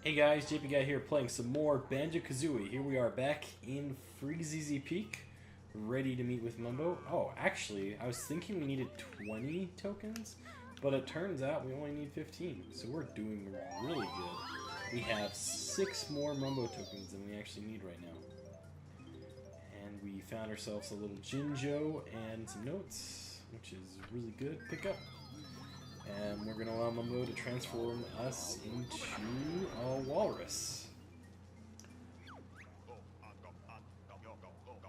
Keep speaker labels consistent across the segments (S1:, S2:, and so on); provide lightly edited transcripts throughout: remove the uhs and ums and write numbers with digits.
S1: Hey guys, JP Guy here playing some more Banjo-Kazooie. Here we are back in Freezeezy Peak, ready to meet with Mumbo. Oh, actually, I was thinking we needed 20 tokens, but it turns out we only need 15, so we're doing really good. We have 6 more Mumbo tokens than we actually need right now. And we found ourselves a little Jinjo and some notes, which is really good. Pick up. And we're going to allow Mumbo to transform us into a Walrus.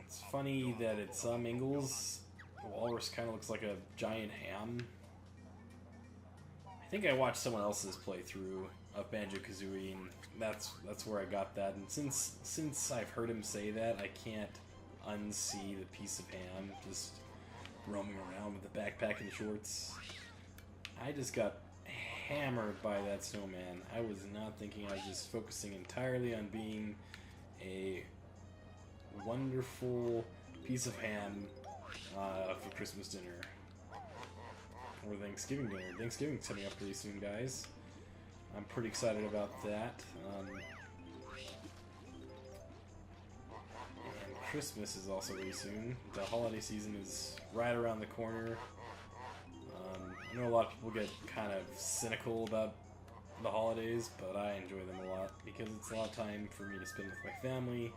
S1: It's funny that at some angles, the Walrus kind of looks like a giant ham. I think I watched someone else's playthrough of Banjo-Kazooie, and that's where I got that. And since I've heard him say that, I can't unsee the piece of ham just roaming around with the backpack and shorts. I just got hammered by that snowman. I was not thinking. I was just focusing entirely on being a wonderful piece of ham for Christmas dinner. Or Thanksgiving dinner. Thanksgiving's coming up pretty soon, guys. I'm pretty excited about that. And Christmas is also really soon. The holiday season is right around the corner. I know a lot of people get kind of cynical about the holidays, but I enjoy them a lot because it's a lot of time for me to spend with my family.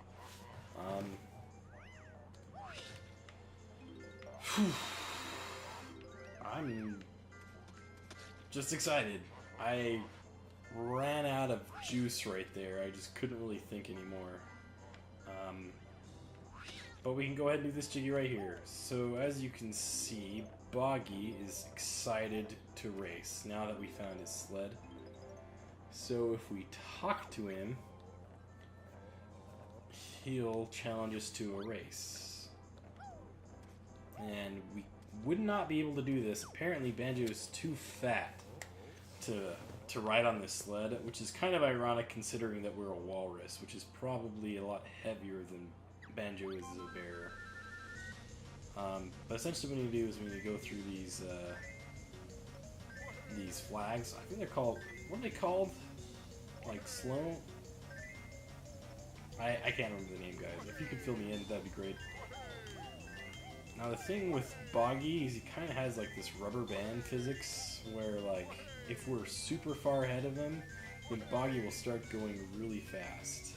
S1: I'm just excited. I ran out of juice right there. I just couldn't really think anymore. But we can go ahead and do this jiggy right here. So as you can see, Boggy is excited to race now that we found his sled. So if we talk to him, he'll challenge us to a race. And we would not be able to do this. Apparently Banjo is too fat to ride on this sled, which is kind of ironic considering that we're a walrus, which is probably a lot heavier than Banjo is as a bear. But essentially what we need to do is we need to go through these flags. I think they're called, what are they called? Like slow? I can't remember the name, guys. If you could fill me in, that'd be great. Now the thing with Boggy is he kind of has like this rubber band physics where like if we're super far ahead of him, then Boggy will start going really fast.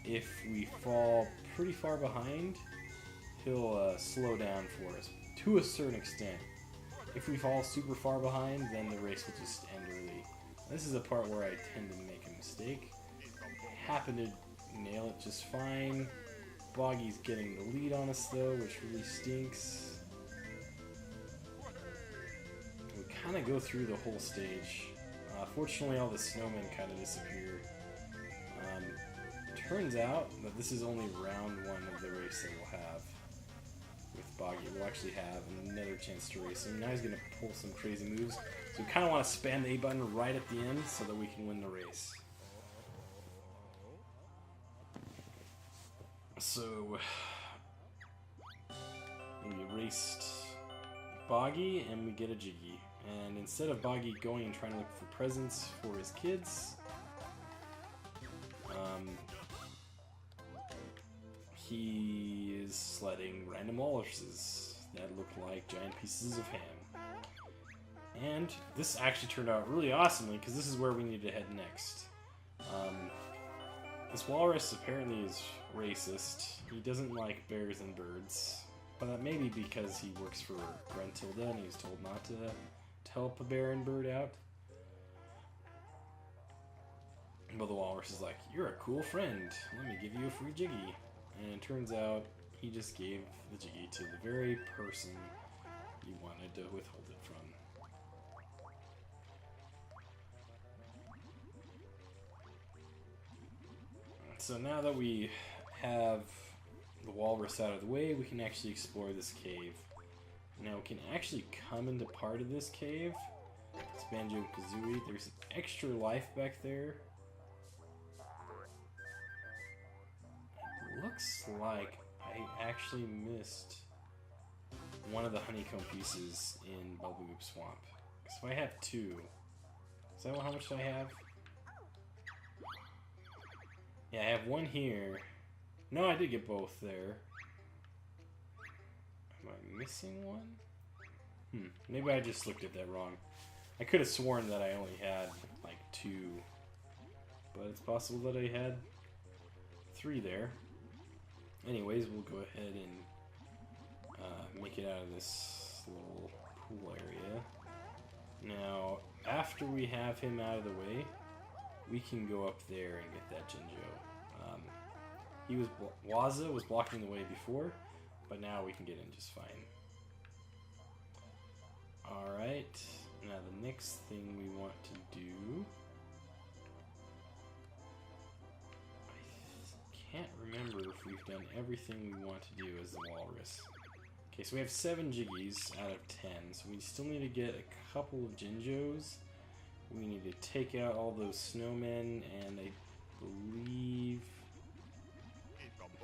S1: If we fall pretty far behind, he'll slow down for us to a certain extent. If we fall super far behind, then the race will just end early. This is a part where I tend to make a mistake. Happen to nail it just fine. Boggy's getting the lead on us though, which really stinks. We kind of go through the whole stage. Fortunately, all the snowmen kind of disappear. Turns out that this is only round 1 of the race that we'll have with Boggy. We'll actually have another chance to race him. Now he's going to pull some crazy moves. So we kind of want to spam the A button right at the end so that we can win the race. So we raced Boggy and we get a Jiggy. And instead of Boggy going and trying to look for presents for his kids, he is sledding random walruses that look like giant pieces of ham. And this actually turned out really awesomely because this is where we need to head next. This walrus apparently is racist. He doesn't like bears and birds. But that may be because he works for Gruntilda and he's told not to help a bear and bird out. But the walrus is like, "You're a cool friend. Let me give you a free Jiggy." And it turns out he just gave the Jiggy to the very person he wanted to withhold it from. So now that we have the walrus out of the way, we can actually explore this cave. Now we can actually come into part of this cave. It's Banjo-Kazooie. There's extra life back there. It looks like I actually missed one of the honeycomb pieces in Bubblegoop Swamp. So I have 2. Is that how much I have? Yeah, I have one here. No, I did get both there. Am I missing one? Maybe I just looked at that wrong. I could have sworn that I only had like 2. But it's possible that I had 3 there. Anyways, we'll go ahead and make it out of this little pool area. Now, after we have him out of the way, we can go up there and get that Jinjo. Waza was blocking the way before, but now we can get in just fine. Alright, now the next thing we want to do... I can't remember if we've done everything we want to do as the Walrus. Okay, so we have 7 Jiggies out of 10, so we still need to get a couple of Jinjos. We need to take out all those snowmen, and I believe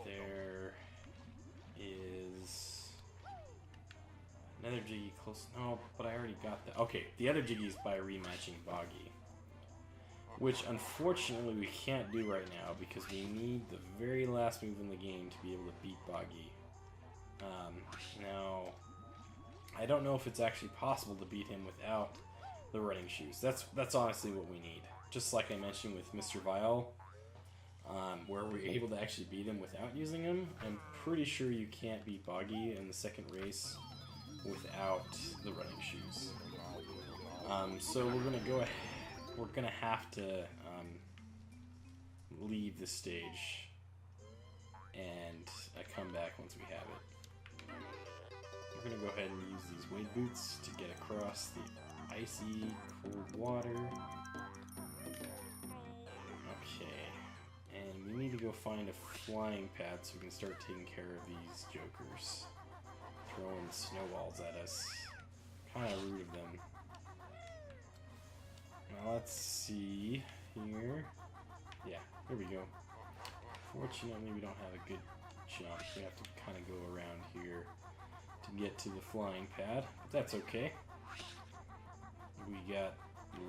S1: there is another Jiggy close. No, but I already got that. Okay, the other Jiggy is by rematching Boggy, which unfortunately we can't do right now because we need the very last move in the game to be able to beat Boggy. Now, I don't know if it's actually possible to beat him without the running shoes. That's honestly what we need. Just like I mentioned with Mr. Vile, where we're able to actually beat him without using them. I'm pretty sure you can't beat Boggy in the second race without the running shoes. So we're gonna go ahead. We're gonna have to leave the stage and come back once we have it. We're gonna go ahead and use these wade boots to get across the icy cold water. Okay, and we need to go find a flying pad so we can start taking care of these jokers. Throwing snowballs at us. Kind of rude of them. Now let's see here. Yeah, here we go. Fortunately, we don't have a good jump. We have to kind of go around here to get to the flying pad, but that's okay. We got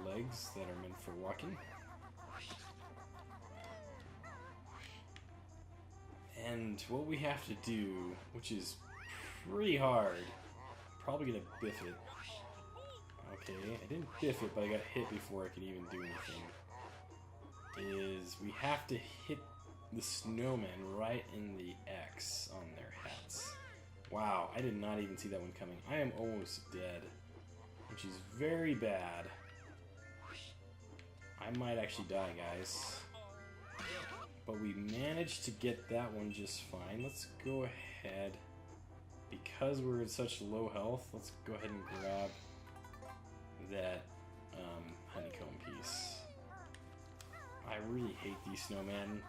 S1: legs that are meant for walking. And what we have to do, which is pretty hard, probably gonna biff it. Okay, I didn't biff it, but I got hit before I could even do anything. Is we have to hit the snowmen right in the X on their hats. Wow, I did not even see that one coming. I am almost dead, which is very bad. I might actually die, guys. But we managed to get that one just fine. Let's go ahead. Because we're at such low health, let's go ahead and grab that honeycomb piece. I really hate these snowmen.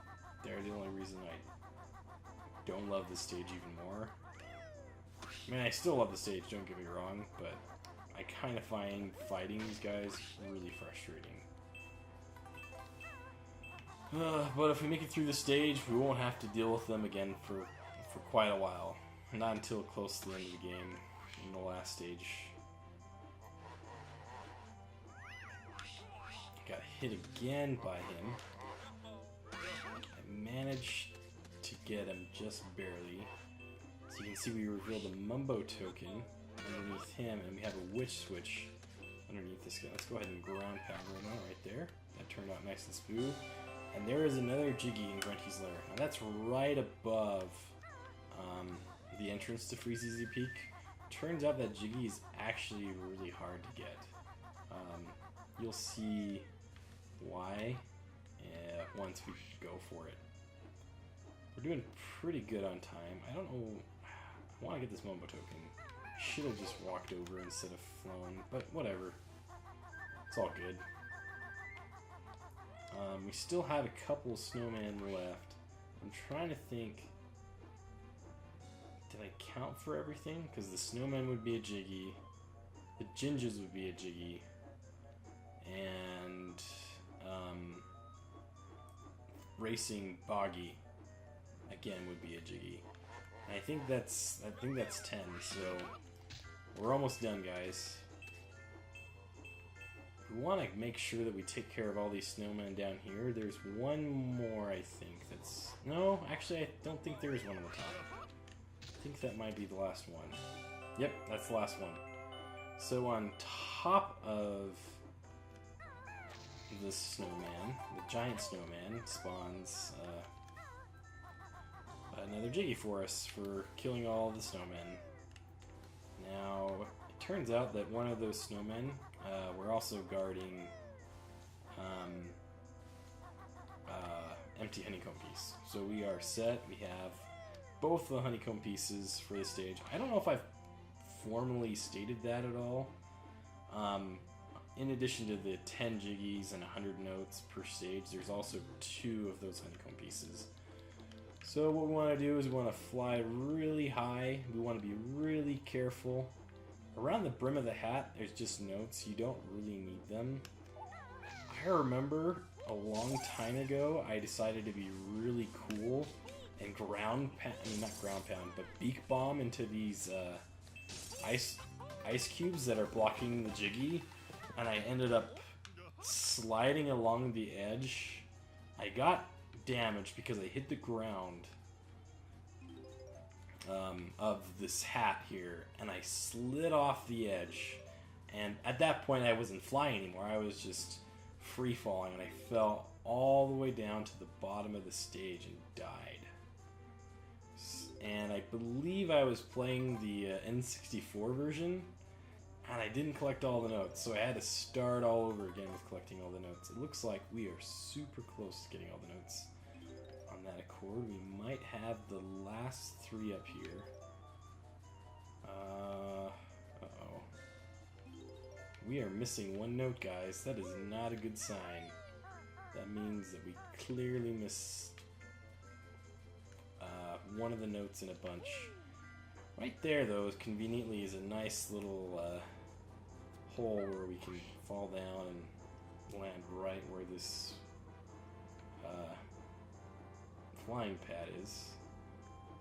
S1: They're the only reason I don't love this stage even more. I mean, I still love the stage, don't get me wrong, but I kind of find fighting these guys really frustrating. But if we make it through the stage, we won't have to deal with them again for quite a while. Not until close to the end of the game, in the last stage. Got hit again by him. I managed to get him just barely. So you can see we revealed a Mumbo token underneath him, and we have a Witch Switch underneath this guy. Let's go ahead and ground pound right there. That turned out nice and smooth. And there is another Jiggy in Grunty's Lair. Now that's right above the entrance to Freezeezy Peak. Turns out that Jiggy is actually really hard to get. You'll see why once we go for it. We're doing pretty good on time. I don't know. I want to get this Mumbo token. Should have just walked over instead of flown, but whatever. It's all good. We still have a couple snowmen left. I'm trying to think. Did I count for everything? Because the snowman would be a Jiggy, the Gingers would be a Jiggy, and racing Boggy again would be a Jiggy. And I think that's 10. So we're almost done, guys. we want to make sure that we take care of all these snowmen down here. There's one more, I think, that's... No, actually, I don't think there is one on the top. I think that might be the last one. Yep, that's the last one. So on top of the snowman, the giant snowman, spawns another Jiggy for us for killing all the snowmen. Now, it turns out that one of those snowmen, we're also guarding empty honeycomb piece. So we are set. We have both the honeycomb pieces for the stage. I don't know if I've formally stated that at all. In addition to the 10 jiggies and 100 notes per stage, there's also 2 of those honeycomb pieces. So what we want to do is we want to fly really high. We want to be really careful. Around the brim of the hat, there's just notes. You don't really need them. I remember a long time ago, I decided to be really cool and but beak bomb into these ice cubes that are blocking the jiggy, and I ended up sliding along the edge. I got damaged because I hit the ground of this hat here, and I slid off the edge, and at that point I wasn't flying anymore. I was just free falling, and I fell all the way down to the bottom of the stage and died. And I believe I was playing the N64 version, and I didn't collect all the notes, so I had to start all over again with collecting all the notes. It looks like we are super close to getting all the notes on that accord. We might have the last 3 up here. Uh-oh. We are missing 1 note, guys. That is not a good sign. That means that we clearly missed one of the notes in a bunch. Right there, though, conveniently is a nice little hole where we can fall down and land right where this flying pad is.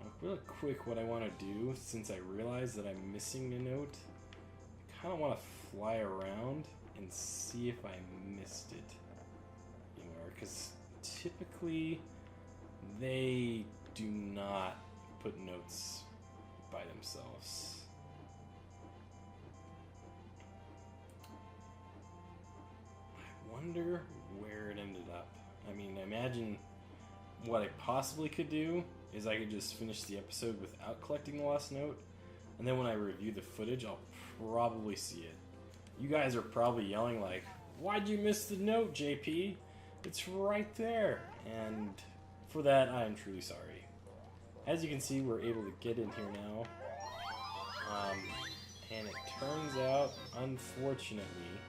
S1: Now, real quick, what I want to do, since I realize that I'm missing a note, I kind of want to fly around and see if I missed it anywhere, because typically they do not put notes by themselves. I wonder where it ended up. I mean, imagine what I possibly could do is I could just finish the episode without collecting the last note, and then when I review the footage, I'll probably see it. You guys are probably yelling like, "Why'd you miss the note, JP? It's right there." And for that, I am truly sorry. As you can see, we're able to get in here now. And it turns out, unfortunately,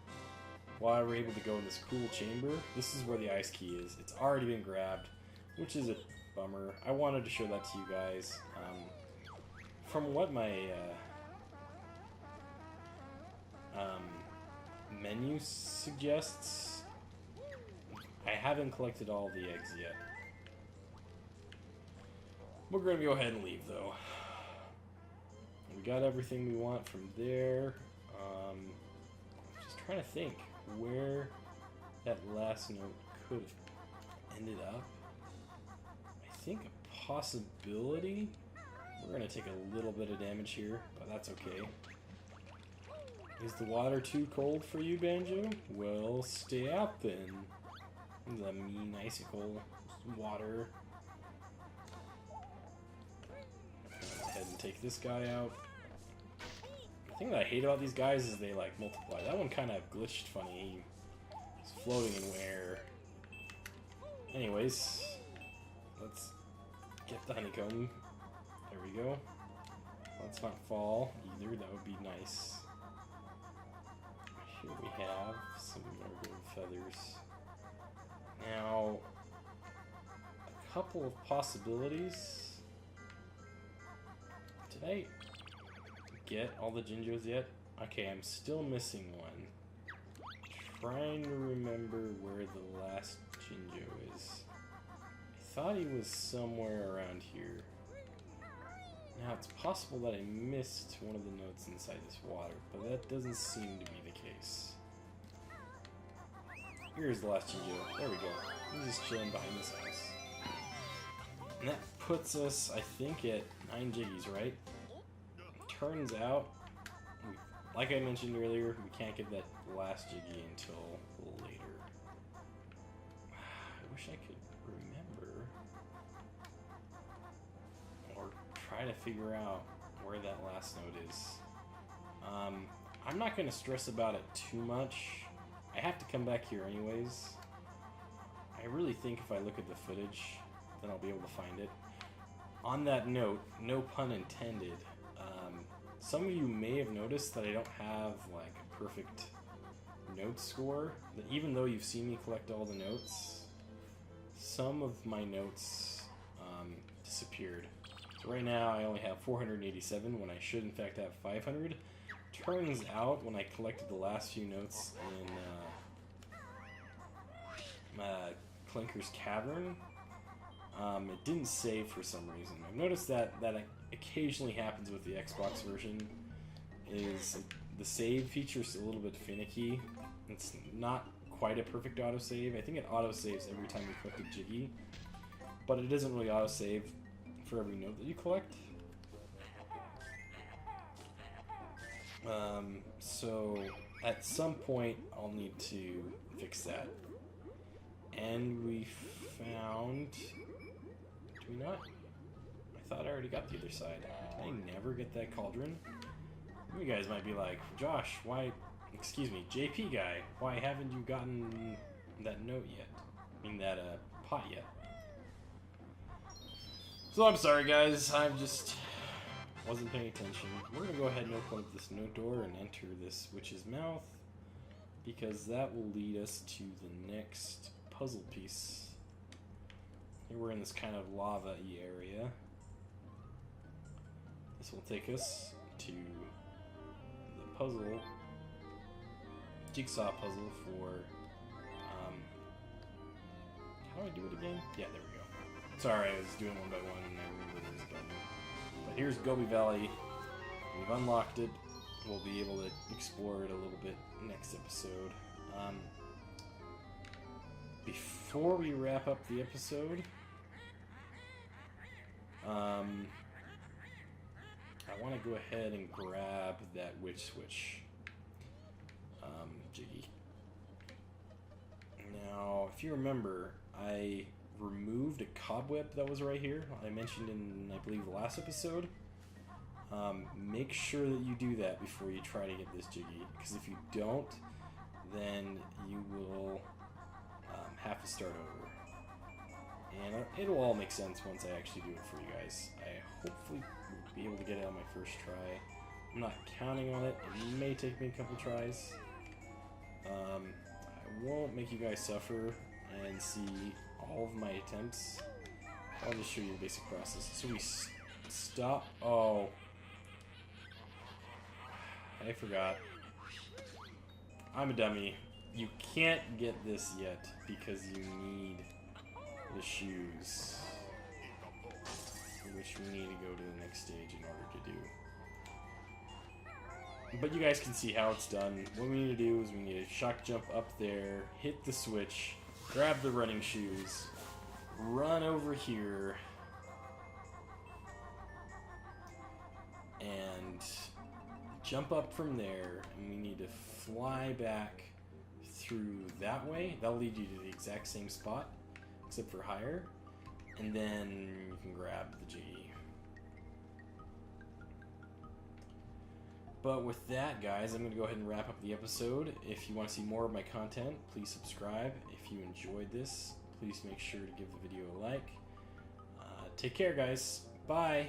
S1: while we're able to go in this cool chamber, this is where the ice key is. It's already been grabbed, which is a bummer. I wanted to show that to you guys. From what my menu suggests, I haven't collected all the eggs yet. We're going to go ahead and leave, though. We got everything we want from there. Just trying to think where that last note could have ended up. I think a possibility. We're going to take a little bit of damage here, but that's okay. Is the water too cold for you, Banjo? Well, stay out then. The mean icicle water. Go ahead and take this guy out. The thing that I hate about these guys is they like multiply. That one kind of glitched funny. He's floating in air. Anyways, let's get the honeycomb. There we go. Let's not fall either. That would be nice. Here we have some marble feathers. Now, a couple of possibilities. Did I get all the Jinjos yet? Okay, I'm still missing one. Trying to remember where the last Jinjo is. I thought he was somewhere around here. Now, it's possible that I missed one of the notes inside this water, but that doesn't seem to be the case. Here's the last Jinjo. There we go. He's just chilling behind this house. And that puts us, I think, at 9 Jiggies, right? Turns out, like I mentioned earlier, we can't get that last Jiggy until later. I wish I could remember or try to figure out where that last note is. I'm not going to stress about it too much. I have to come back here anyways. I really think if I look at the footage, then I'll be able to find it. On that note, no pun intended, some of you may have noticed that I don't have like a perfect note score. That even though you've seen me collect all the notes, some of my notes disappeared. So right now I only have 487 when I should in fact have 500. Turns out when I collected the last few notes in Clinker's Cavern, it didn't save for some reason. I've noticed that occasionally happens with the Xbox version. Is the save feature is a little bit finicky. It's not quite a perfect autosave. I think it autosaves every time you collect a Jiggy, but it doesn't really autosave for every note that you collect. So at some point I'll need to fix that. And we found... Do we not? I thought I already got the other side. Did I never get that cauldron? You guys might be like, Josh, why... Excuse me, JP guy, why haven't you gotten that note yet? I mean, that pot yet? So I'm sorry guys, I just wasn't paying attention. We're going to go ahead and open up this note door and enter this witch's mouth, because that will lead us to the next puzzle piece. Here we're in this kind of lava-y area. This will take us to the puzzle, jigsaw puzzle for, how do I do it again? Yeah, there we go. Sorry, I was doing one by one and I remembered this button. But here's Gobi Valley. We've unlocked it. We'll be able to explore it a little bit next episode. Before we wrap up the episode, I want to go ahead and grab that witch switch Jiggy. Now, if you remember, I removed a cobweb that was right here. I mentioned in, I believe, the last episode. Make sure that you do that before you try to get this Jiggy, because if you don't, then you will have to start over. And it'll all make sense once I actually do it for you guys. I hopefully will be able to get it on my first try. I'm not counting on it. It may take me a couple tries. I won't make you guys suffer and see all of my attempts. I'll just show you the basic process. So we stop. Oh, I forgot. I'm a dummy. You can't get this yet because you need the shoes, which we need to go to the next stage in order to do. But you guys can see how it's done. What we need to do is we need to shock jump up there, hit the switch, grab the running shoes, run over here, and jump up from there, and we need to fly back through that way. That'll lead you to the exact same spot, except for higher, and then you can grab the G. But with that, guys, I'm going to go ahead and wrap up the episode. If you want to see more of my content, please subscribe. If you enjoyed this, please make sure to give the video a like. Take care, guys. Bye!